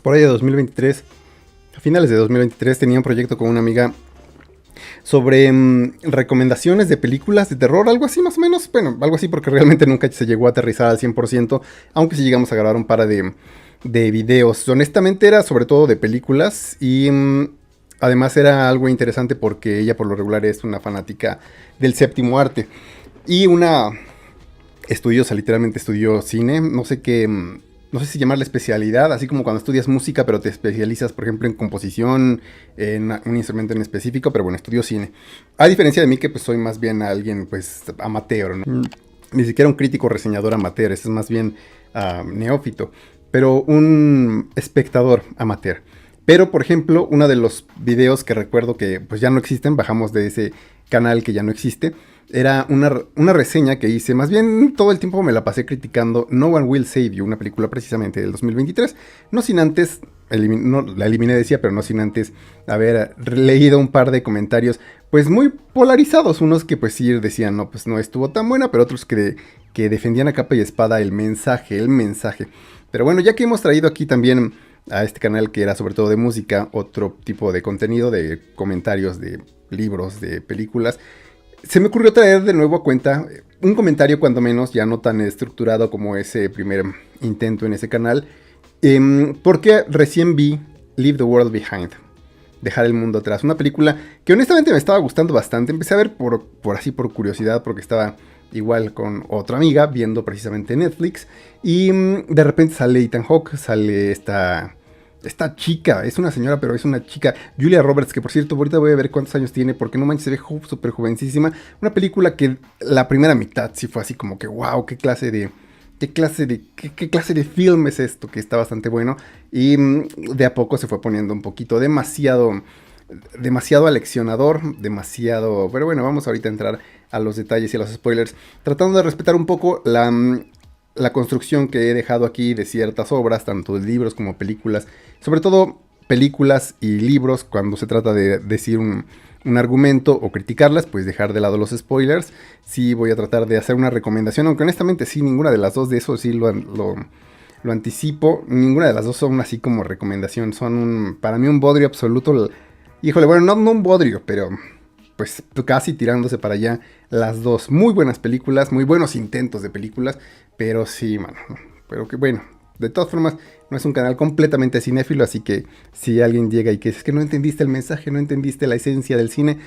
por ahí de 2023, a finales de 2023, tenía un proyecto con una amiga sobre recomendaciones de películas de terror, algo así más o menos. Bueno, algo así porque realmente nunca se llegó a aterrizar al 100%, aunque sí llegamos a grabar un par de videos. Honestamente era sobre todo de películas y además era algo interesante porque ella por lo regular es una fanática del séptimo arte. Y una estudiosa, literalmente estudió cine, no sé qué, no sé si llamarle especialidad, así como cuando estudias música, pero te especializas, por ejemplo, en composición, en un instrumento en específico, pero bueno, estudió cine. A diferencia de mí, que pues soy más bien alguien, pues, amateur, ¿no? Ni siquiera un crítico reseñador amateur, este es más bien neófito, pero un espectador amateur. Pero, por ejemplo, uno de los videos que recuerdo que pues ya no existen, bajamos de ese canal que ya no existe, era una reseña que hice, más bien todo el tiempo me la pasé criticando No One Will Save You, una película precisamente del 2023, no sin antes, no, la eliminé decía, pero no sin antes haber leído un par de comentarios pues muy polarizados, unos que pues sí decían, no, pues no estuvo tan buena, pero otros que defendían a capa y espada el mensaje. Pero bueno, ya que hemos traído aquí también a este canal que era sobre todo de música, otro tipo de contenido, de comentarios de libros, de películas, se me ocurrió traer de nuevo a cuenta un comentario cuando menos ya no tan estructurado como ese primer intento en ese canal, porque recién vi Leave the World Behind, Dejar el Mundo Atrás, una película que honestamente me estaba gustando bastante. Empecé a ver por curiosidad, porque estaba igual con otra amiga viendo precisamente Netflix, y de repente sale Ethan Hawke, sale esta chica, es una señora, pero es una chica, Julia Roberts, que por cierto, ahorita voy a ver cuántos años tiene, porque no manches, se ve súper jovencísima. Una película que la primera mitad sí fue así como que, wow, qué clase de film es esto, que está bastante bueno. Y de a poco se fue poniendo un poquito demasiado aleccionador, demasiado... Pero bueno, vamos ahorita a entrar a los detalles y a los spoilers, tratando de respetar un poco la construcción que he dejado aquí de ciertas obras, tanto de libros como películas, sobre todo películas y libros, cuando se trata de decir un argumento o criticarlas, pues dejar de lado los spoilers. Sí voy a tratar de hacer una recomendación, aunque honestamente sí, ninguna de las dos, de eso sí lo anticipo, ninguna de las dos son así como recomendación, son para mí un bodrio absoluto. Híjole, bueno, no un bodrio, pero pues casi tirándose para allá las dos. Muy buenas películas, muy buenos intentos de películas, pero sí, mano, pero que bueno, de todas formas, no es un canal completamente cinéfilo, así que si alguien llega y que es que no entendiste el mensaje, no entendiste la esencia del cine,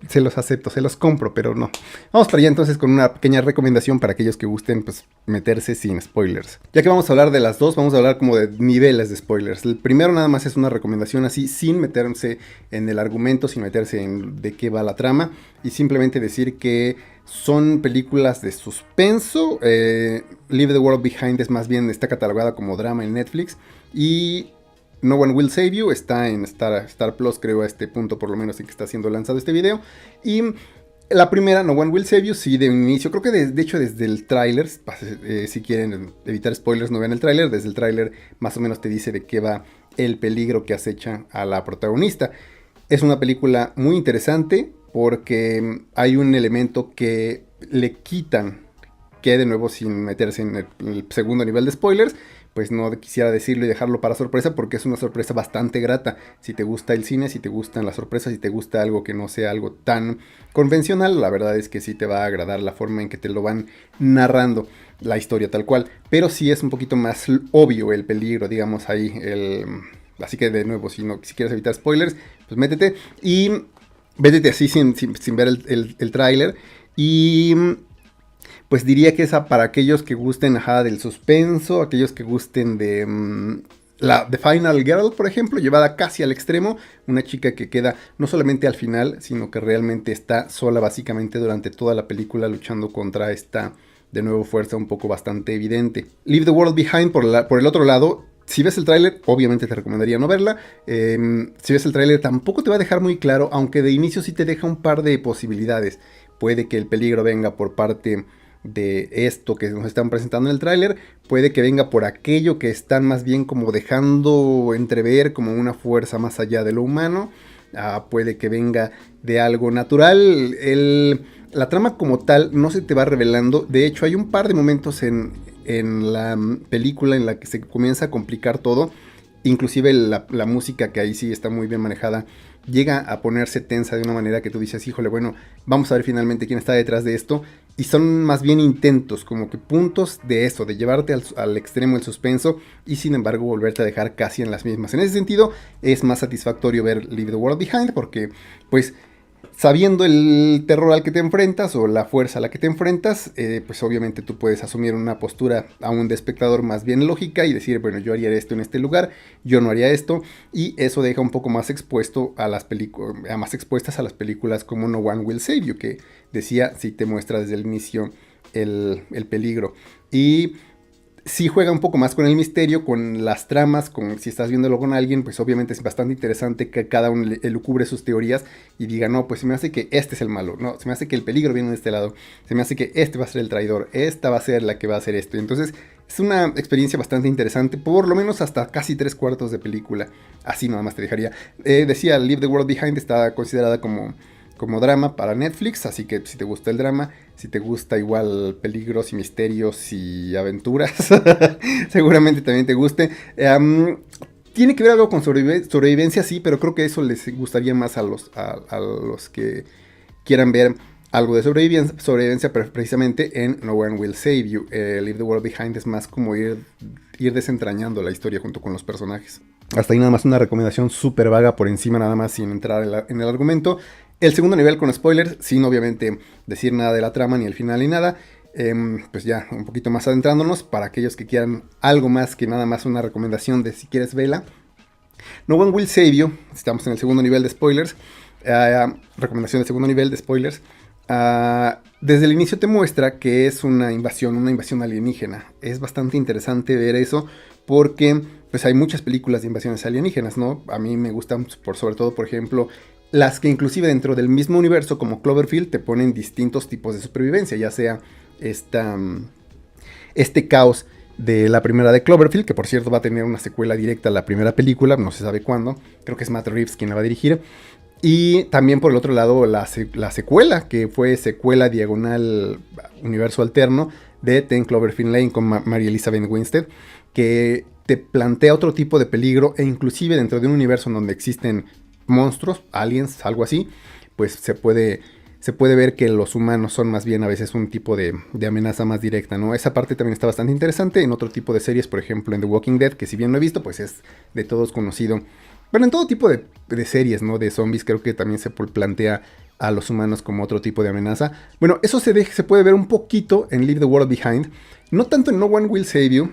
se los acepto, se los compro, pero no. Vamos para allá entonces con una pequeña recomendación para aquellos que gusten pues meterse sin spoilers. Ya que vamos a hablar de las dos, vamos a hablar como de niveles de spoilers. El primero nada más es una recomendación así, sin meterse en el argumento, sin meterse en de qué va la trama, y simplemente decir que son películas de suspenso. Leave the World Behind es más bien, está catalogada como drama en Netflix, y No One Will Save You está en Star Plus, creo, a este punto, por lo menos en que está siendo lanzado este video. Y la primera, No One Will Save You, sí, de inicio, creo que de hecho desde el tráiler, si quieren evitar spoilers, no vean el tráiler. Desde el tráiler más o menos te dice de qué va el peligro que acecha a la protagonista. Es una película muy interesante porque hay un elemento que le quitan, que de nuevo sin meterse en el segundo nivel de spoilers, pues no quisiera decirlo y dejarlo para sorpresa, porque es una sorpresa bastante grata. Si te gusta el cine, si te gustan las sorpresas, si te gusta algo que no sea algo tan convencional, la verdad es que sí te va a agradar la forma en que te lo van narrando, la historia tal cual. Pero sí es un poquito más obvio el peligro, digamos ahí. Así que de nuevo, si quieres evitar spoilers, pues métete y vétete así sin ver el tráiler. Y pues diría que esa para aquellos que gusten del suspenso, aquellos que gusten de la The Final Girl, por ejemplo, llevada casi al extremo, una chica que queda no solamente al final, sino que realmente está sola básicamente durante toda la película luchando contra esta, de nuevo, fuerza un poco bastante evidente. Leave the World Behind por el otro lado. Si ves el tráiler, obviamente te recomendaría no verla. Si ves el tráiler, tampoco te va a dejar muy claro, aunque de inicio sí te deja un par de posibilidades. Puede que el peligro venga por parte de esto que nos están presentando en el tráiler, puede que venga por aquello que están más bien como dejando entrever como una fuerza más allá de lo humano. Puede que venga de algo natural. La trama como tal no se te va revelando. De hecho, hay un par de momentos en en la película en la que se comienza a complicar todo, inclusive la música, que ahí sí está muy bien manejada, llega a ponerse tensa de una manera que tú dices, híjole, bueno, vamos a ver finalmente quién está detrás de esto. Y son más bien intentos, como que puntos de eso, de llevarte al extremo el suspenso y sin embargo volverte a dejar casi en las mismas. En ese sentido es más satisfactorio ver Leave the World Behind, porque pues sabiendo el terror al que te enfrentas o la fuerza a la que te enfrentas, pues obviamente tú puedes asumir una postura aún de espectador más bien lógica y decir, bueno, yo haría esto en este lugar, yo no haría esto, y eso deja un poco más expuesto a las películas, más expuestas a las películas como No One Will Save You, que decía, sí te muestra desde el inicio el peligro. Y sí juega un poco más con el misterio, con las tramas, con si estás viéndolo con alguien, pues obviamente es bastante interesante que cada uno elucubre sus teorías y diga, no, pues se me hace que este es el malo, no, se me hace que el peligro viene de este lado, se me hace que este va a ser el traidor, esta va a ser la que va a hacer esto. Entonces es una experiencia bastante interesante, por lo menos hasta casi 3/4 de película, así nada más te dejaría. Decía, Leave the World Behind está considerada como drama para Netflix, así que si te gusta el drama, si te gusta igual peligros y misterios y aventuras, seguramente también te guste. Tiene que ver algo con sobrevivencia, sí, pero creo que eso les gustaría más a los que quieran ver algo de sobrevivencia precisamente en No One Will Save You. Leave the World Behind es más como ir desentrañando la historia junto con los personajes. Hasta ahí nada más una recomendación súper vaga por encima, nada más sin entrar en el argumento. El segundo nivel con spoilers, sin obviamente decir nada de la trama, ni el final, ni nada. Pues ya un poquito más adentrándonos, para aquellos que quieran algo más que nada más una recomendación de si quieres vela. No One Will Save You, estamos en el segundo nivel de spoilers. Recomendación de segundo nivel de spoilers. Desde el inicio te muestra que es una invasión alienígena. Es bastante interesante ver eso porque pues hay muchas películas de invasiones alienígenas, ¿no? A mí me gustan sobre todo, por ejemplo, las que inclusive dentro del mismo universo como Cloverfield te ponen distintos tipos de supervivencia, ya sea este caos de la primera de Cloverfield, que por cierto va a tener una secuela directa a la primera película, no se sabe cuándo, creo que es Matt Reeves quien la va a dirigir. Y también por el otro lado la secuela, que fue secuela diagonal universo alterno de 10 Cloverfield Lane con Mary Elizabeth Winstead, que te plantea otro tipo de peligro e inclusive dentro de un universo en donde existen monstruos, aliens, algo así, pues se puede ver que los humanos son más bien a veces un tipo de amenaza más directa, ¿no? Esa parte también está bastante interesante en otro tipo de series, por ejemplo en The Walking Dead, que si bien no he visto, pues es de todos conocido. Pero en todo tipo de series, ¿no? De zombies, creo que también se plantea a los humanos como otro tipo de amenaza. Bueno, eso se puede ver un poquito en Leave the World Behind. No tanto en No One Will Save You.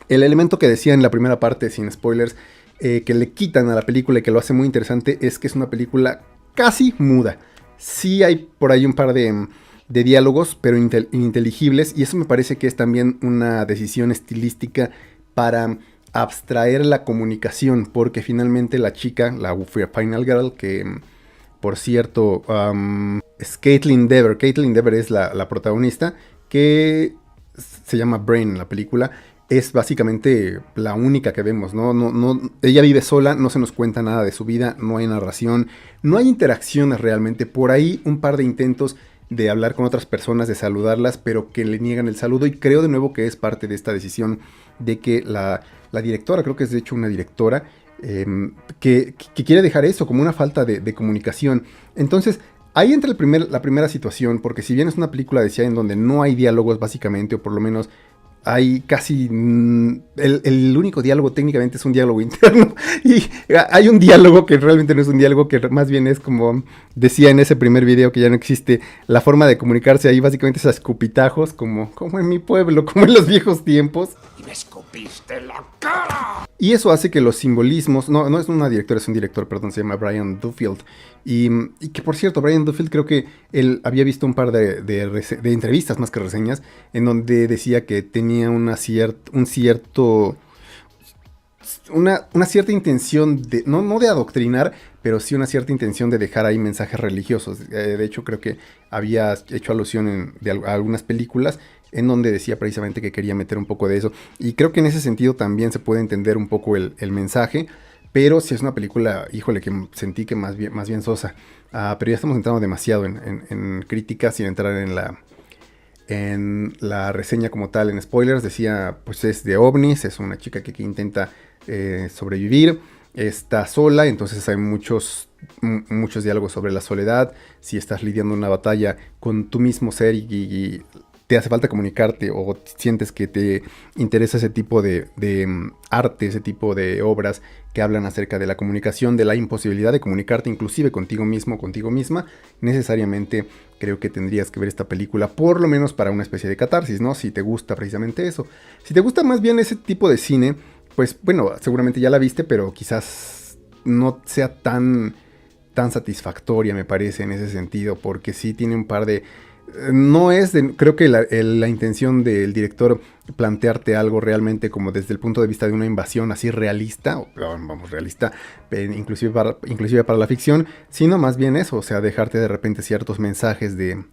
El elemento que decía en la primera parte, sin spoilers, que le quitan a la película y que lo hace muy interesante, es que es una película casi muda. Sí hay por ahí un par de diálogos, pero ininteligibles. Y eso me parece que es también una decisión estilística para abstraer la comunicación, porque finalmente la chica, la Final Girl, que por cierto es Caitlin Dever. Caitlin Dever es la protagonista, que se llama Brain en la película. Es básicamente la única que vemos, ¿no? Ella vive sola, no se nos cuenta nada de su vida, no hay narración, no hay interacciones realmente. Por ahí un par de intentos de hablar con otras personas, de saludarlas, pero que le niegan el saludo, y creo de nuevo que es parte de esta decisión de que la directora, creo que es de hecho una directora, que quiere dejar eso como una falta de comunicación. Entonces ahí entra la primera situación, porque si bien es una película, decía, en donde no hay diálogos básicamente, o por lo menos hay casi... el único diálogo técnicamente es un diálogo interno. Y hay un diálogo que realmente no es un diálogo, que más bien es como decía en ese primer video, que ya no existe. La forma de comunicarse ahí básicamente es a escupitajos, como en mi pueblo, como en los viejos tiempos. ¡Y me escupiste la cara! Y eso hace que los simbolismos... No es una directora, es un director, perdón, se llama Brian Duffield. Y que por cierto, Brian Duffield, creo que él había visto un par de entrevistas más que reseñas, en donde decía que tenía una cierta intención de, no de adoctrinar, pero sí una cierta intención de dejar ahí mensajes religiosos. De hecho, creo que había hecho alusión a algunas películas en donde decía precisamente que quería meter un poco de eso. Y creo que en ese sentido también se puede entender un poco el mensaje. Pero si es una película, híjole, que sentí que más bien sosa. Pero ya estamos entrando demasiado en críticas, sin entrar en la reseña como tal, en spoilers, decía, pues es de ovnis, es una chica que intenta sobrevivir, está sola, entonces hay muchos diálogos sobre la soledad, si estás lidiando una batalla con tu mismo ser y te hace falta comunicarte o sientes que te interesa ese tipo de arte, ese tipo de obras que hablan acerca de la comunicación, de la imposibilidad de comunicarte inclusive contigo mismo, contigo misma, necesariamente creo que tendrías que ver esta película, por lo menos para una especie de catarsis, ¿no? Si te gusta precisamente eso. Si te gusta más bien ese tipo de cine, pues bueno, seguramente ya la viste, pero quizás no sea tan satisfactoria, me parece, en ese sentido, porque sí tiene un par de... No es, creo que la intención del director plantearte algo realmente como desde el punto de vista de una invasión así realista, o vamos, realista, inclusive para la ficción, sino más bien eso, o sea, dejarte de repente ciertos mensajes de...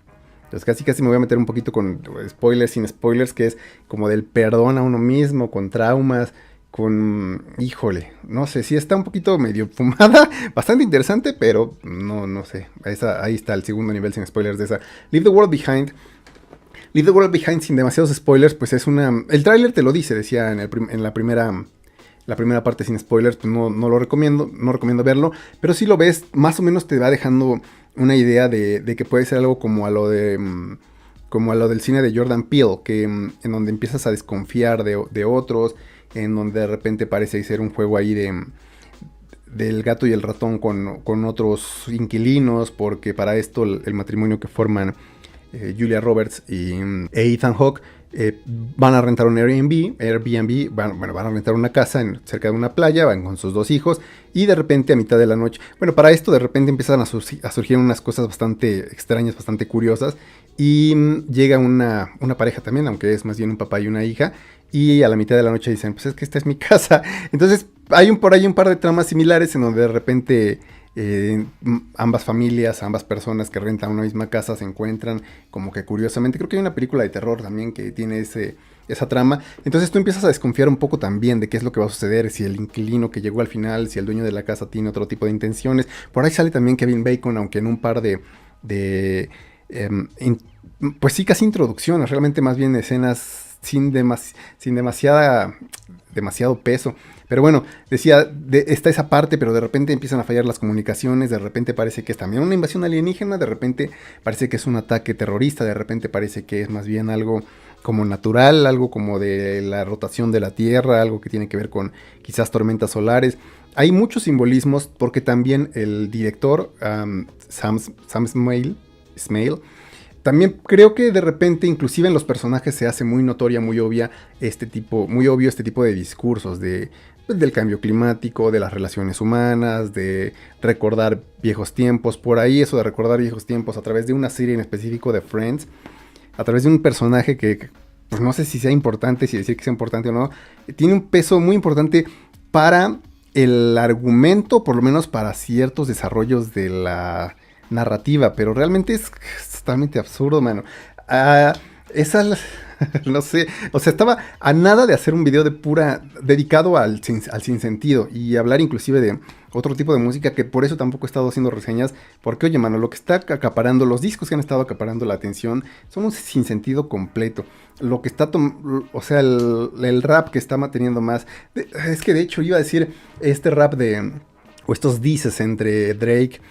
Entonces casi me voy a meter un poquito con spoilers, sin spoilers, que es como del perdón a uno mismo, con traumas, con... Híjole, no sé, sí está un poquito medio fumada, bastante interesante, pero no sé. Ahí está el segundo nivel sin spoilers de esa. Leave the World Behind. Leave the World Behind sin demasiados spoilers, pues es una... El tráiler te lo dice, decía en la primera parte sin spoilers, pues no lo recomiendo, no recomiendo verlo, pero si lo ves, más o menos te va dejando una idea de que puede ser algo como a lo de... como a lo del cine de Jordan Peele, que en donde empiezas a desconfiar de otros, en donde de repente parece ser un juego ahí del gato y el ratón con otros inquilinos, porque para esto el matrimonio que forman Julia Roberts e Ethan Hawke van a rentar un Airbnb, van a rentar una casa cerca de una playa, van con sus 2 hijos y de repente a mitad de la noche, bueno, para esto de repente empiezan a surgir unas cosas bastante extrañas, bastante curiosas y llega una pareja también, aunque es más bien un papá y una hija, y a la mitad de la noche dicen, pues es que esta es mi casa. Entonces hay por ahí un par de tramas similares en donde de repente ambas familias, ambas personas que rentan una misma casa se encuentran como que curiosamente. Creo que hay una película de terror también que tiene esa trama. Entonces tú empiezas a desconfiar un poco también de qué es lo que va a suceder, si el inquilino que llegó al final, si el dueño de la casa tiene otro tipo de intenciones. Por ahí sale también Kevin Bacon, aunque en un par pues sí, casi introducciones, realmente más bien escenas sin demasiado peso. Pero bueno, decía, está esa parte, pero de repente empiezan a fallar las comunicaciones, de repente parece que es también una invasión alienígena, de repente parece que es un ataque terrorista, de repente parece que es más bien algo como natural, algo como de la rotación de la Tierra, algo que tiene que ver con quizás tormentas solares. Hay muchos simbolismos porque también el director, Sam Smale, también creo que de repente, inclusive en los personajes, se hace muy notoria, muy obvio este tipo de discursos del cambio climático, de las relaciones humanas, de recordar viejos tiempos. Por ahí eso de recordar viejos tiempos a través de una serie en específico de Friends, a través de un personaje que pues no sé si sea importante, si decir que sea importante o no, tiene un peso muy importante para el argumento, por lo menos para ciertos desarrollos de la narrativa, pero realmente es totalmente absurdo, mano. Esa, no sé, o sea, estaba a nada de hacer un video dedicado al sinsentido y hablar inclusive de otro tipo de música, que por eso tampoco he estado haciendo reseñas, porque oye, mano, lo que está acaparando, los discos que han estado acaparando la atención son un sinsentido completo. Lo que está, o sea, el rap que está manteniendo más, es que de hecho iba a decir este rap o estos dices entre Drake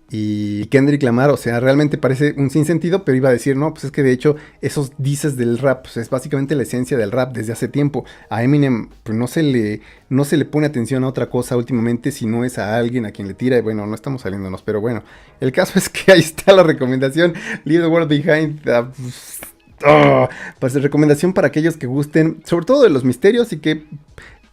y Kendrick Lamar, o sea, realmente parece un sinsentido, pero iba a decir, no, pues es que de hecho esos dices del rap, pues es básicamente la esencia del rap desde hace tiempo. A Eminem pues no se le pone atención a otra cosa últimamente si no es a alguien a quien le tira, y bueno, no estamos saliéndonos, pero bueno, el caso es que ahí está la recomendación, Leave the World Behind. Pues recomendación para aquellos que gusten, sobre todo de los misterios y que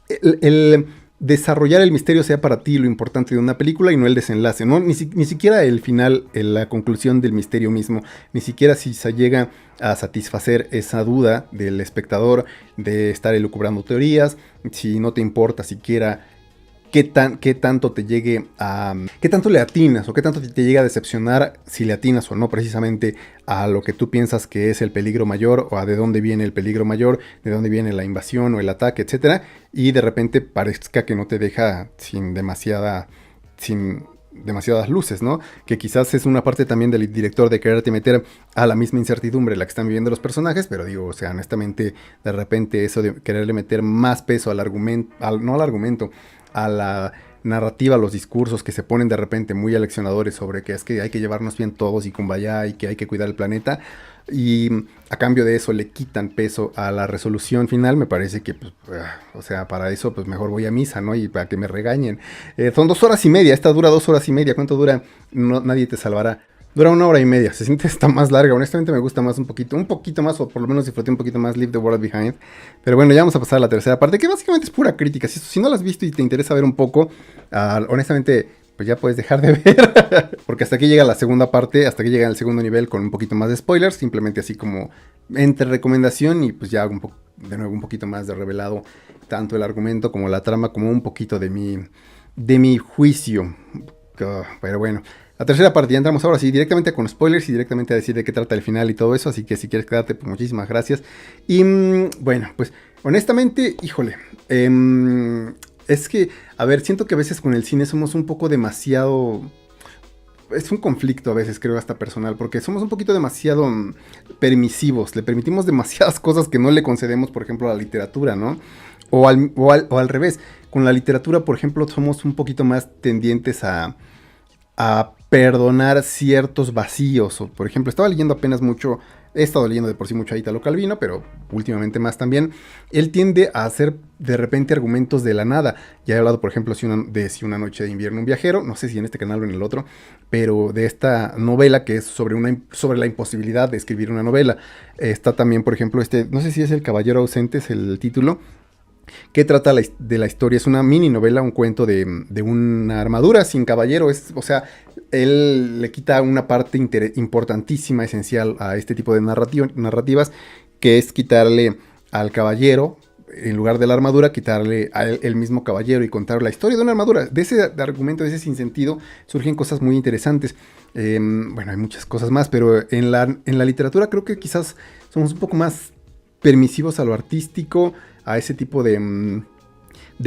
el desarrollar el misterio sea para ti lo importante de una película y no el desenlace, ¿no? Ni siquiera el final, la conclusión del misterio mismo, ni siquiera si se llega a satisfacer esa duda del espectador de estar elucubrando teorías, si no te importa siquiera qué tanto te llegue a... qué tanto le atinas o qué tanto te llega a decepcionar si le atinas o no precisamente a lo que tú piensas que es el peligro mayor o a de dónde viene el peligro mayor, de dónde viene la invasión o el ataque, etcétera, y de repente parezca que no te deja sin demasiadas luces, ¿no? Que quizás es una parte también del director de quererte meter a la misma incertidumbre la que están viviendo los personajes, pero digo, o sea, honestamente, de repente eso de quererle meter más peso al argumento, no al argumento, a la narrativa, a los discursos que se ponen de repente muy aleccionadores sobre que es que hay que llevarnos bien todos y kumbaya y que hay que cuidar el planeta, y a cambio de eso le quitan peso a la resolución final, me parece que, pues, o sea, para eso pues mejor voy a misa, ¿no? Y para que me regañen. Son 2 horas y media, esta dura 2 horas y media, ¿cuánto dura? No, nadie te salvará. Dura 1 hora y media, se siente esta más larga, honestamente me gusta más un poquito más, o por lo menos disfruté un poquito más Leave the World Behind. Pero bueno, ya vamos a pasar a la tercera parte, que básicamente es pura crítica. Si no la has visto y te interesa ver un poco, honestamente, pues ya puedes dejar de ver. Porque hasta aquí llega la segunda parte, hasta aquí llega el segundo nivel con un poquito más de spoilers, simplemente así como entre recomendación y pues ya de nuevo un poquito más de revelado, tanto el argumento como la trama, como un poquito de mi juicio. Pero bueno, la tercera parte, ya entramos ahora sí directamente con spoilers y directamente a decir de qué trata el final y todo eso, así que si quieres quedarte, pues muchísimas gracias. Y bueno, pues honestamente, híjole, es que, a ver, siento que a veces con el cine somos un poco demasiado... Es un conflicto a veces, creo, hasta personal, porque somos un poquito demasiado permisivos, le permitimos demasiadas cosas que no le concedemos, por ejemplo, a la literatura, ¿no? O al revés, con la literatura, por ejemplo, somos un poquito más tendientes a perdonar ciertos vacíos. O, por ejemplo, estaba leyendo apenas mucho, he estado leyendo de por sí mucho a Italo Calvino, pero últimamente más también. Él tiende a hacer de repente argumentos de la nada. Ya he hablado, por ejemplo, si una noche de invierno un viajero, no sé si en este canal o en el otro, pero de esta novela que es sobre la imposibilidad de escribir una novela. Está también, por ejemplo, no sé si es El Caballero Ausente, es el título, que trata de la historia. Es una mini novela, un cuento de una armadura sin caballero. O sea, él le quita una parte importantísima, esencial a este tipo de narrativas, que es quitarle al caballero, en lugar de la armadura, quitarle a él, el mismo caballero y contar la historia de una armadura. De ese argumento, de ese sinsentido, surgen cosas muy interesantes. Bueno, hay muchas cosas más, pero en la literatura creo que quizás somos un poco más permisivos a lo artístico, a ese tipo de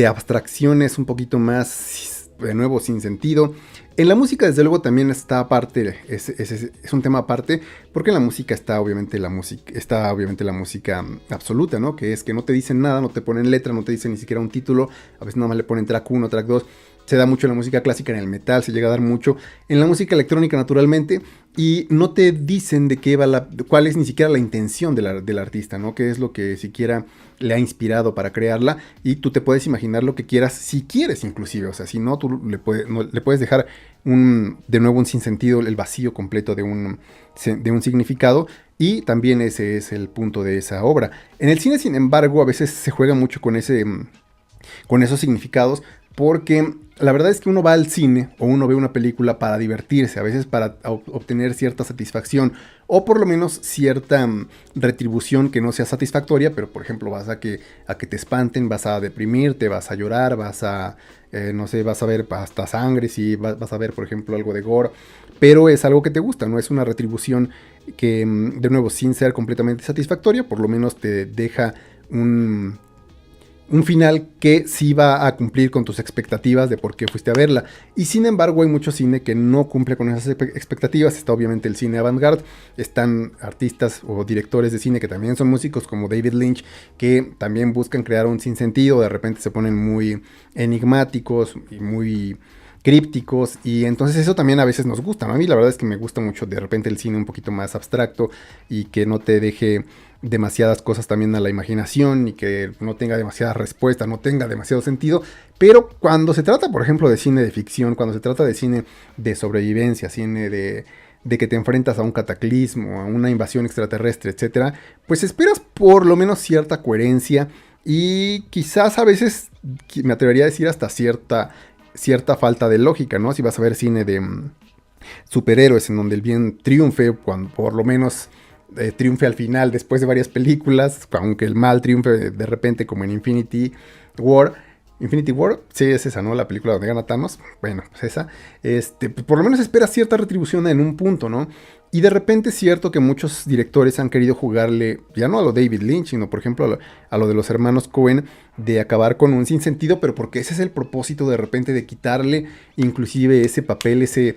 abstracciones un poquito más, de nuevo, sin sentido. En la música, desde luego, también está aparte, es un tema aparte, porque en la música está obviamente la música absoluta, ¿no? Que es que no te dicen nada, no te ponen letra, no te dicen ni siquiera un título, a veces nada más le ponen track 1, track 2. Se da mucho en la música clásica, en el metal, se llega a dar mucho en la música electrónica, naturalmente, y no te dicen de qué va cuál es ni siquiera la intención del artista, ¿no? Qué es lo que siquiera le ha inspirado para crearla, y tú te puedes imaginar lo que quieras, si quieres inclusive, o sea, si no, tú le puedes dejar de nuevo un sinsentido, el vacío completo de un significado, y también ese es el punto de esa obra. En el cine, sin embargo, a veces se juega mucho con esos significados, porque la verdad es que uno va al cine o uno ve una película para divertirse, a veces para obtener cierta satisfacción o por lo menos cierta retribución que no sea satisfactoria, pero por ejemplo vas a que te espanten, vas a deprimirte, vas a llorar, no sé, vas a ver hasta sangre, sí, vas a ver por ejemplo algo de gore, pero es algo que te gusta, no es una retribución que, de nuevo, sin ser completamente satisfactoria, por lo menos te deja un final que sí va a cumplir con tus expectativas de por qué fuiste a verla. Y sin embargo hay mucho cine que no cumple con esas expectativas. Está obviamente el cine avant-garde, están artistas o directores de cine que también son músicos como David Lynch, que también buscan crear un sinsentido, de repente se ponen muy enigmáticos y muy crípticos, y entonces eso también a veces nos gusta, ¿no? A mí la verdad es que me gusta mucho de repente el cine un poquito más abstracto y que no te deje demasiadas cosas también a la imaginación y que no tenga demasiadas respuestas, no tenga demasiado sentido. Pero cuando se trata, por ejemplo, de cine de ficción, cuando se trata de cine de sobrevivencia, cine de que te enfrentas a un cataclismo, a una invasión extraterrestre, etcétera, pues esperas por lo menos cierta coherencia y quizás a veces, me atrevería a decir, hasta cierta falta de lógica, ¿no? Si vas a ver cine de superhéroes en donde el bien triunfe, cuando por lo menos triunfe al final después de varias películas, aunque el mal triunfe de repente como en Infinity War, Infinity War, sí, es esa, ¿no? La película donde gana Thanos. Bueno, pues esa. Pues por lo menos espera cierta retribución en un punto, ¿no? Y de repente es cierto que muchos directores han querido jugarle, ya no a lo David Lynch, sino por ejemplo a lo de los hermanos Coen, de acabar con un sinsentido, pero porque ese es el propósito de repente de quitarle inclusive ese papel, ese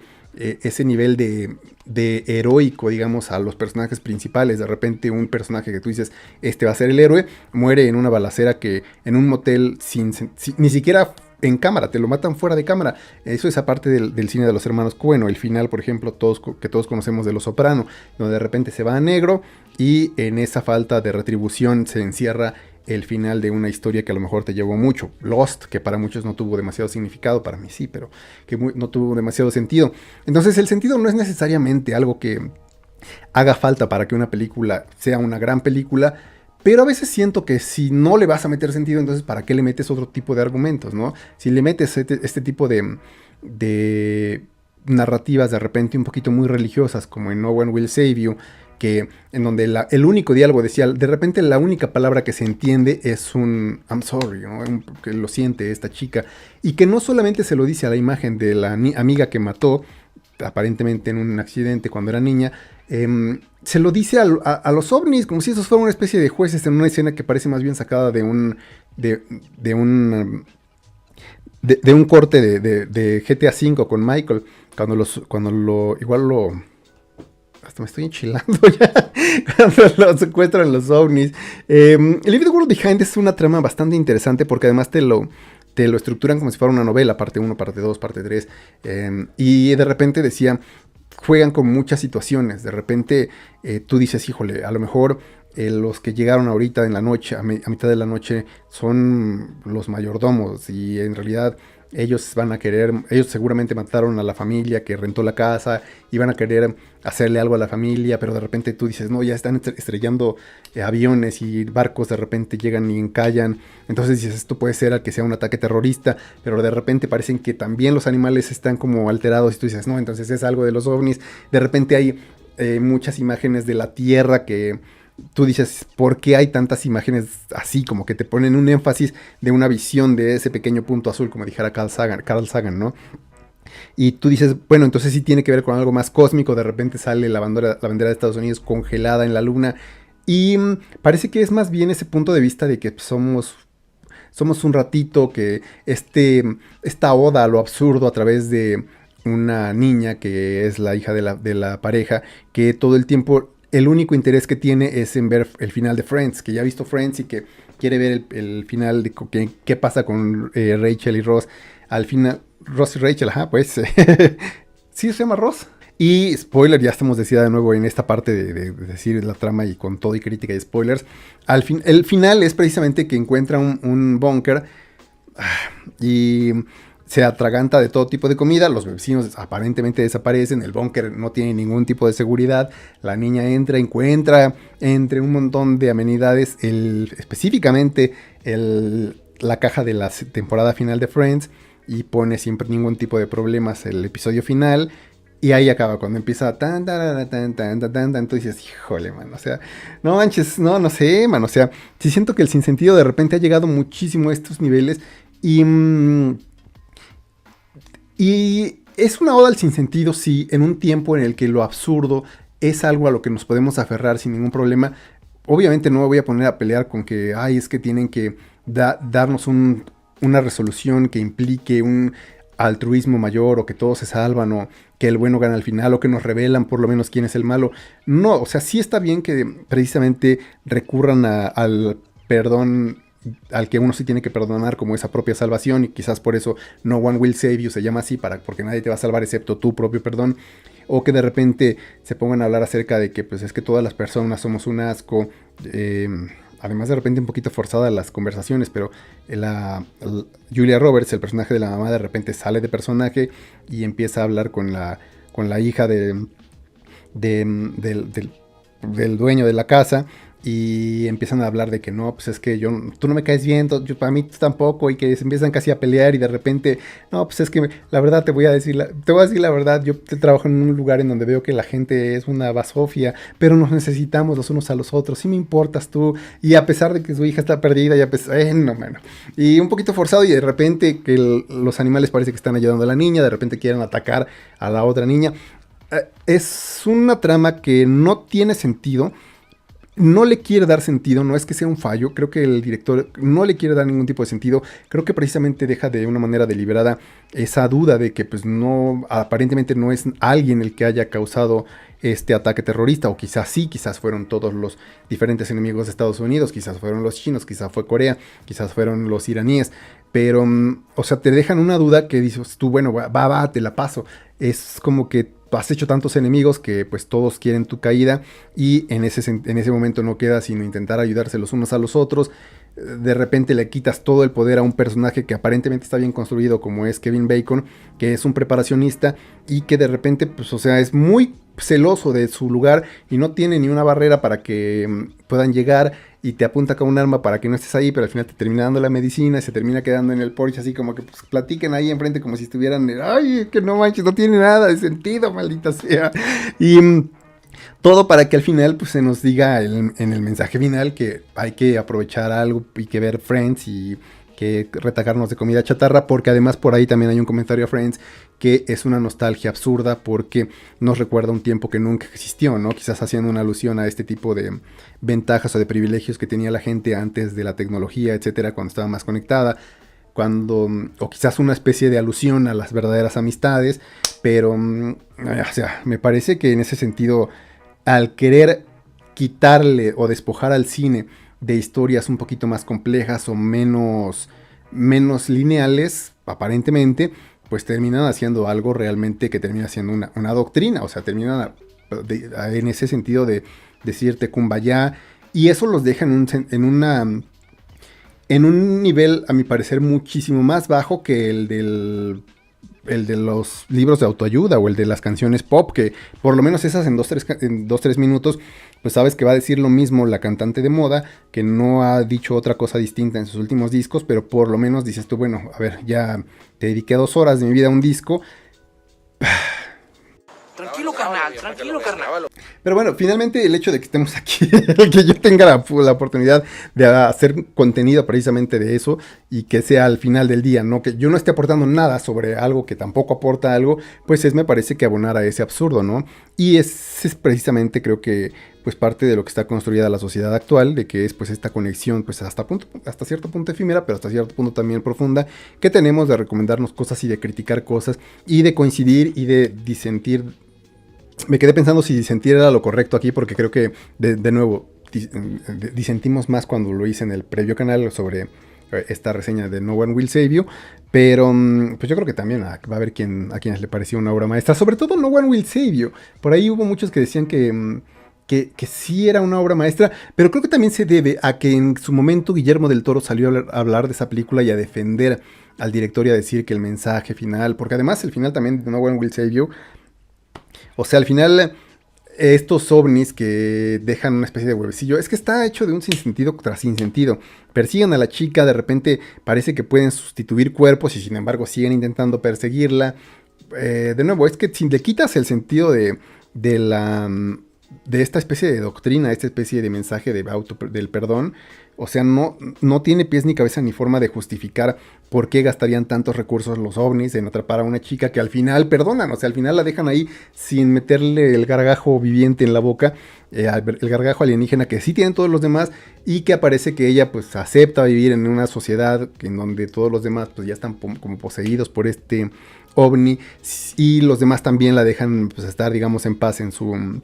nivel de heroico, digamos, a los personajes principales. De repente un personaje que tú dices, este va a ser el héroe, muere en una balacera que en un motel ni siquiera en cámara, te lo matan fuera de cámara. Eso es aparte del cine de los hermanos Coen, o el final, por ejemplo, que todos conocemos de Los Soprano, donde de repente se va a negro y en esa falta de retribución se encierra el final de una historia que a lo mejor te llevó mucho. Lost, que para muchos no tuvo demasiado significado, para mí sí, pero que no tuvo demasiado sentido. Entonces el sentido no es necesariamente algo que haga falta para que una película sea una gran película, pero a veces siento que si no le vas a meter sentido, entonces ¿para qué le metes otro tipo de argumentos, no? Si le metes este tipo de narrativas de repente un poquito muy religiosas, como en No One Will Save You, que en donde el único diálogo decía, de repente la única palabra que se entiende es un I'm sorry, ¿no? Que lo siente esta chica, y que no solamente se lo dice a la imagen de la amiga que mató, aparentemente en un accidente cuando era niña, se lo dice a los ovnis, como si esos fueran una especie de jueces en una escena que parece más bien sacada de un corte de GTA V con Michael, hasta me estoy enchilando ya, cuando lo secuestran los ovnis. Leave the World Behind es una trama bastante interesante porque además te lo estructuran como si fuera una novela, parte 1, parte 2, parte 3, y de repente juegan con muchas situaciones. De repente tú dices, híjole, a lo mejor los que llegaron ahorita en la noche, a mitad de la noche, son los mayordomos, y en realidad ellos seguramente mataron a la familia que rentó la casa, iban a querer hacerle algo a la familia, pero de repente tú dices, no, ya están estrellando aviones y barcos, de repente llegan y encallan. Entonces dices, esto puede ser que sea un ataque terrorista, pero de repente parecen que también los animales están como alterados, y tú dices, no, entonces es algo de los ovnis. De repente hay muchas imágenes de la Tierra que tú dices, ¿por qué hay tantas imágenes así? Como que te ponen un énfasis de una visión de ese pequeño punto azul, como dijera Carl Sagan, ¿no? Y tú dices, bueno, entonces sí tiene que ver con algo más cósmico. De repente sale la bandera de Estados Unidos congelada en la luna. Y parece que es más bien ese punto de vista de que somos un ratito, que esta oda a lo absurdo a través de una niña que es la hija de la pareja, que todo el tiempo el único interés que tiene es en ver el final de Friends, que ya ha visto Friends y que quiere ver el final de qué pasa con Rachel y Ross. Al final, Ross y Rachel, ajá, pues sí se llama Ross. Y spoiler, ya estamos decida de nuevo en esta parte de decir la trama y con todo y crítica y spoilers. El final es precisamente que encuentra un búnker y se atraganta de todo tipo de comida. Los vecinos aparentemente desaparecen. El búnker no tiene ningún tipo de seguridad. La niña encuentra entre un montón de amenidades específicamente la caja de la temporada final de Friends, y pone siempre ningún tipo de problemas el episodio final. Y ahí acaba, cuando empieza entonces dices, híjole, man, o sea, no manches, no sé, man, o sea, sí siento que el sinsentido de repente ha llegado muchísimo a estos niveles, y es una oda al sinsentido, sí, en un tiempo en el que lo absurdo es algo a lo que nos podemos aferrar sin ningún problema. Obviamente no me voy a poner a pelear con que, es que tienen que darnos una resolución que implique un altruismo mayor, o que todos se salvan, o que el bueno gana al final, o que nos revelan por lo menos quién es el malo. No, o sea, sí está bien que precisamente recurran al perdón, al que uno sí tiene que perdonar como esa propia salvación, y quizás por eso No One Will Save You se llama así, porque nadie te va a salvar excepto tu propio perdón. O que de repente se pongan a hablar acerca de que pues es que todas las personas somos un asco. Además de repente un poquito forzada las conversaciones, pero Julia Roberts, el personaje de la mamá, de repente sale de personaje y empieza a hablar con la hija del dueño de la casa, y empiezan a hablar de que no, pues es que tú no me caes bien, para mí tú tampoco, y que se empiezan casi a pelear y de repente, no, pues es que la verdad te voy a decir la verdad, yo trabajo en un lugar en donde veo que la gente es una basofia, pero nos necesitamos los unos a los otros, sí me importas tú, y a pesar de que su hija está perdida, y a pesar, no, bueno, y un poquito forzado, y de repente que los animales parece que están ayudando a la niña, de repente quieren atacar a la otra niña. Es una trama que no tiene sentido, no le quiere dar sentido, no es que sea un fallo, creo que el director no le quiere dar ningún tipo de sentido, creo que precisamente deja de una manera deliberada esa duda de que pues no, aparentemente no es alguien el que haya causado este ataque terrorista, o quizás sí, quizás fueron todos los diferentes enemigos de Estados Unidos, quizás fueron los chinos, quizás fue Corea, quizás fueron los iraníes, pero, o sea, te dejan una duda que dices tú, bueno, va, te la paso, es como que has hecho tantos enemigos que pues todos quieren tu caída y en ese momento no queda sino intentar ayudarse los unos a los otros. De repente le quitas todo el poder a un personaje que aparentemente está bien construido como es Kevin Bacon, que es un preparacionista y que de repente pues o sea es muy celoso de su lugar y no tiene ni una barrera para que puedan llegar y te apunta con un arma para que no estés ahí, pero al final te termina dando la medicina y se termina quedando en el porche así como que pues platiquen ahí enfrente como si estuvieran, ay, que no manches, no tiene nada de sentido, maldita sea. Y todo para que al final pues se nos diga en el mensaje final que hay que aprovechar algo y que ver Friends y que retacarnos de comida chatarra, porque además por ahí también hay un comentario a Friends que es una nostalgia absurda porque nos recuerda un tiempo que nunca existió, ¿no? Quizás haciendo una alusión a este tipo de ventajas o de privilegios que tenía la gente antes de la tecnología, etcétera, cuando estaba más conectada, o quizás una especie de alusión a las verdaderas amistades, pero, o sea, me parece que en ese sentido, al querer quitarle o despojar al cine de historias un poquito más complejas o menos lineales, aparentemente, pues terminan haciendo algo realmente que termina siendo una doctrina, o sea, terminan en ese sentido de decirte kumbaya, y eso los deja en un nivel, a mi parecer, muchísimo más bajo que el de los libros de autoayuda o el de las canciones pop, que por lo menos esas en 2-3 minutos, pues sabes que va a decir lo mismo la cantante de moda, que no ha dicho otra cosa distinta en sus últimos discos, pero por lo menos dices tú, bueno, a ver, ya te dediqué 2 horas de mi vida a un disco. Tranquilo, carnal, tranquilo, carnal. Pero bueno, finalmente el hecho de que estemos aquí, que yo tenga la oportunidad de hacer contenido precisamente de eso y que sea al final del día, no que yo no esté aportando nada sobre algo que tampoco aporta algo, pues me parece que abonar a ese absurdo, ¿no? Y es precisamente creo que pues parte de lo que está construida la sociedad actual, de que es pues esta conexión pues hasta cierto punto efímera, pero hasta cierto punto también profunda, que tenemos de recomendarnos cosas y de criticar cosas y de coincidir y de disentir. Me quedé pensando si disentir era lo correcto aquí, porque creo que, de nuevo, disentimos más cuando lo hice en el previo canal sobre esta reseña de No One Will Save You, pero pues yo creo que también va a haber a quienes le pareció una obra maestra, sobre todo No One Will Save You. Por ahí hubo muchos que decían que sí era una obra maestra, pero creo que también se debe a que en su momento Guillermo del Toro salió a hablar de esa película y a defender al director y a decir que el mensaje final, porque además el final también de No One Will Save You, o sea, al final, estos ovnis que dejan una especie de huevecillo, es que está hecho de un sinsentido tras sinsentido. Persiguen a la chica, de repente parece que pueden sustituir cuerpos y sin embargo siguen intentando perseguirla. De nuevo, es que si le quitas el sentido de esta especie de doctrina, esta especie de mensaje del perdón, o sea, no tiene pies ni cabeza ni forma de justificar por qué gastarían tantos recursos los ovnis en atrapar a una chica que al final perdonan, o sea, al final la dejan ahí sin meterle el gargajo viviente en la boca, el gargajo alienígena que sí tienen todos los demás y que aparece que ella pues acepta vivir en una sociedad en donde todos los demás pues ya están como poseídos por este ovni y los demás también la dejan pues estar digamos en paz en su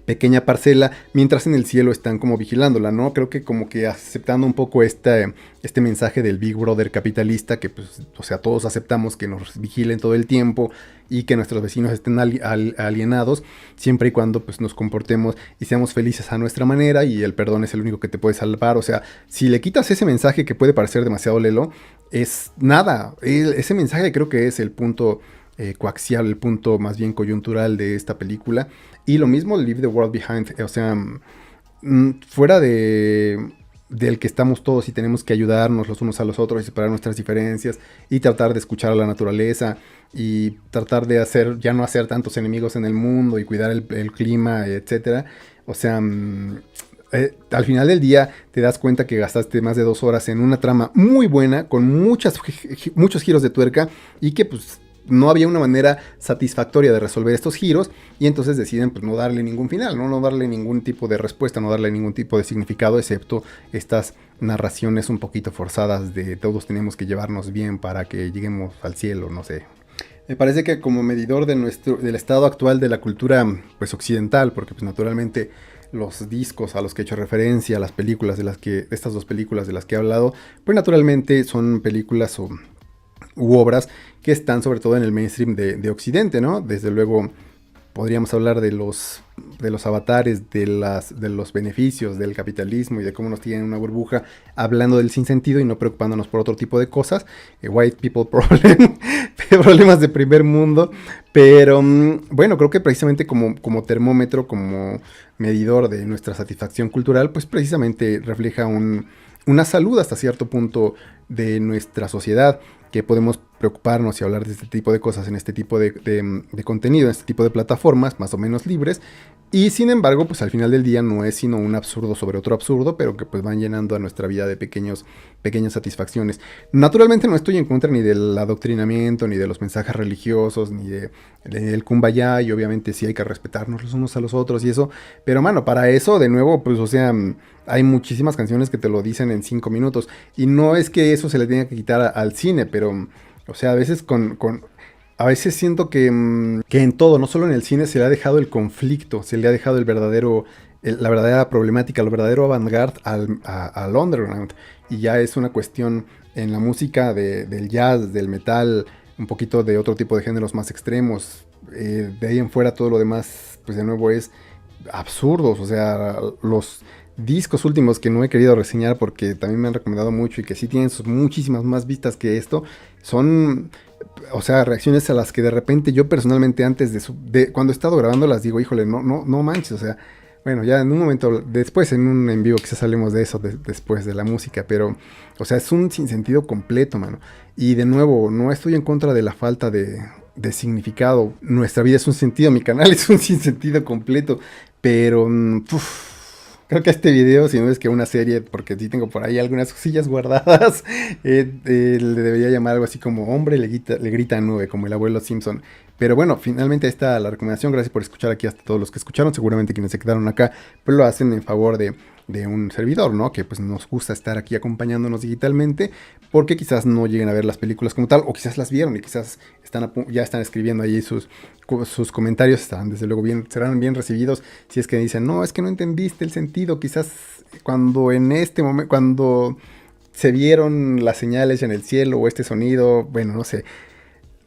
pequeña parcela, mientras en el cielo están como vigilándola, ¿no? Creo que como que aceptando un poco este mensaje del Big Brother capitalista, que pues, o sea, todos aceptamos que nos vigilen todo el tiempo y que nuestros vecinos estén alienados, siempre y cuando pues nos comportemos y seamos felices a nuestra manera y el perdón es el único que te puede salvar, o sea, si le quitas ese mensaje que puede parecer demasiado lelo, es nada, ese mensaje creo que es el punto coaxial, el punto más bien coyuntural de esta película. Y lo mismo Leave the World Behind, o sea, fuera del que estamos todos y tenemos que ayudarnos los unos a los otros y separar nuestras diferencias y tratar de escuchar a la naturaleza y tratar de ya no hacer tantos enemigos en el mundo y cuidar el clima, etcétera. O sea, al final del día te das cuenta que gastaste más de 2 horas en una trama muy buena, con muchos giros de tuerca, y que pues no había una manera satisfactoria de resolver estos giros, y entonces deciden pues no darle ningún final, no darle ningún tipo de respuesta, no darle ningún tipo de significado, excepto estas narraciones un poquito forzadas de todos tenemos que llevarnos bien para que lleguemos al cielo, no sé. Me parece que como medidor del estado actual de la cultura pues occidental, porque pues naturalmente los discos a los que he hecho referencia, las películas estas 2 películas de las que he hablado, pues naturalmente son películas u obras que están sobre todo en el mainstream de Occidente, ¿no? Desde luego podríamos hablar de los avatares, de los beneficios del capitalismo y de cómo nos tienen una burbuja, hablando del sinsentido y no preocupándonos por otro tipo de cosas, white people problem, problemas de primer mundo, pero bueno, creo que precisamente como termómetro, como medidor de nuestra satisfacción cultural, pues precisamente refleja una salud hasta cierto punto de nuestra sociedad, que podemos preocuparnos y hablar de este tipo de cosas en este tipo de contenido, en este tipo de plataformas más o menos libres, y sin embargo pues al final del día no es sino un absurdo sobre otro absurdo, pero que pues van llenando a nuestra vida de pequeñas satisfacciones. Naturalmente no estoy en contra ni del adoctrinamiento, ni de los mensajes religiosos, ni del kumbaya, y obviamente sí hay que respetarnos los unos a los otros y eso, pero mano, para eso de nuevo pues o sea, hay muchísimas canciones que te lo dicen en 5 minutos, y no es que eso se le tenga que quitar al cine, pero o sea, a veces a veces siento que en todo, no solo en el cine, se le ha dejado el conflicto, se le ha dejado la verdadera problemática, el verdadero avant-garde al underground. Y ya es una cuestión en la música del jazz, del metal, un poquito de otro tipo de géneros más extremos. De ahí en fuera todo lo demás, pues de nuevo es absurdos. O sea, los discos últimos que no he querido reseñar porque también me han recomendado mucho y que sí tienen muchísimas más vistas que esto, son, o sea, reacciones a las que de repente yo personalmente antes de cuando he estado grabando las digo, híjole, no manches, o sea, bueno, ya en un momento, después en un en vivo quizás hablemos de eso después de la música, pero, o sea, es un sinsentido completo, mano. Y de nuevo, no estoy en contra de la falta de significado. Nuestra vida es un sentido, mi canal es un sinsentido completo, pero, creo que este video, si no es que una serie, porque sí tengo por ahí algunas cosillas guardadas, le debería llamar algo así como hombre le grita a nube, como el abuelo Simpson. Pero bueno, finalmente ahí está la recomendación. Gracias por escuchar aquí hasta todos los que escucharon. Seguramente quienes se quedaron acá, pues lo hacen en favor de un servidor, ¿no? Que pues nos gusta estar aquí acompañándonos digitalmente, porque quizás no lleguen a ver las películas como tal, o quizás las vieron y quizás ya están escribiendo ahí sus comentarios, estarán desde luego serán bien recibidos. Si es que dicen, no, es que no entendiste el sentido, quizás cuando en este momento, cuando se vieron las señales en el cielo o este sonido, bueno, no sé.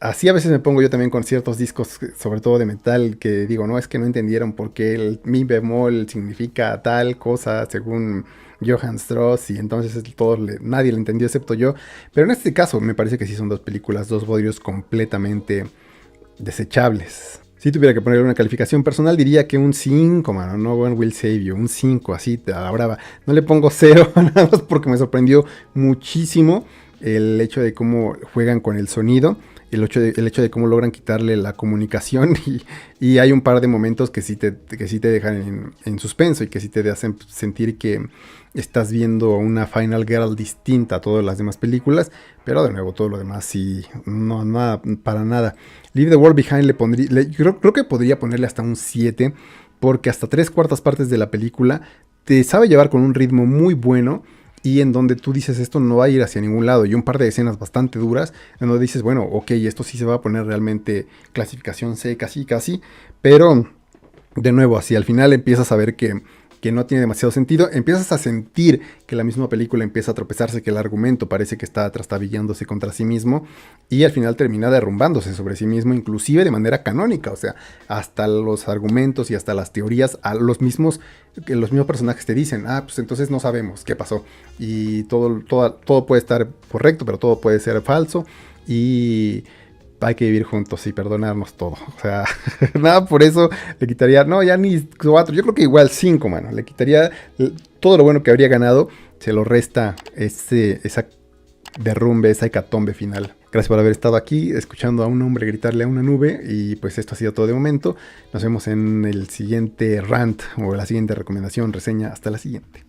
Así a veces me pongo yo también con ciertos discos, sobre todo de metal, que digo, no, es que no entendieron por qué el mi bemol significa tal cosa según Johann Strauss, y entonces nadie le entendió excepto yo. Pero en este caso me parece que sí son 2 películas, 2 bodrios completamente desechables. Si tuviera que ponerle una calificación personal, diría que un 5, mano. No One Will Save You. Un 5, así, a la brava. No le pongo 0, nada más porque me sorprendió muchísimo el hecho de cómo juegan con el sonido. El hecho de cómo logran quitarle la comunicación. Y hay un par de momentos que sí te dejan en suspenso y que sí te hacen sentir que estás viendo una Final Girl distinta a todas las demás películas. Pero de nuevo, todo lo demás sí, no, nada, para nada. Leave the World Behind creo que podría ponerle hasta un 7, porque hasta 3/4 partes de la película te sabe llevar con un ritmo muy bueno, y en donde tú dices esto no va a ir hacia ningún lado, y un par de escenas bastante duras, en donde dices, bueno, ok, esto sí se va a poner realmente clasificación C, casi, pero de nuevo, así al final empiezas a ver que no tiene demasiado sentido, empiezas a sentir que la misma película empieza a tropezarse, que el argumento parece que está trastabillándose contra sí mismo, y al final termina derrumbándose sobre sí mismo, inclusive de manera canónica, o sea, hasta los argumentos y hasta las teorías, los mismos personajes te dicen, pues entonces no sabemos qué pasó, y todo puede estar correcto, pero todo puede ser falso, y hay que vivir juntos y perdonarnos todo. O sea, nada, por eso le quitaría, no, ya ni 4, yo creo que igual 5, mano. Le quitaría todo lo bueno que habría ganado, se lo resta esa derrumbe, esa hecatombe final. Gracias por haber estado aquí, escuchando a un hombre gritarle a una nube. Y pues esto ha sido todo de momento. Nos vemos en el siguiente rant o la siguiente recomendación, reseña. Hasta la siguiente.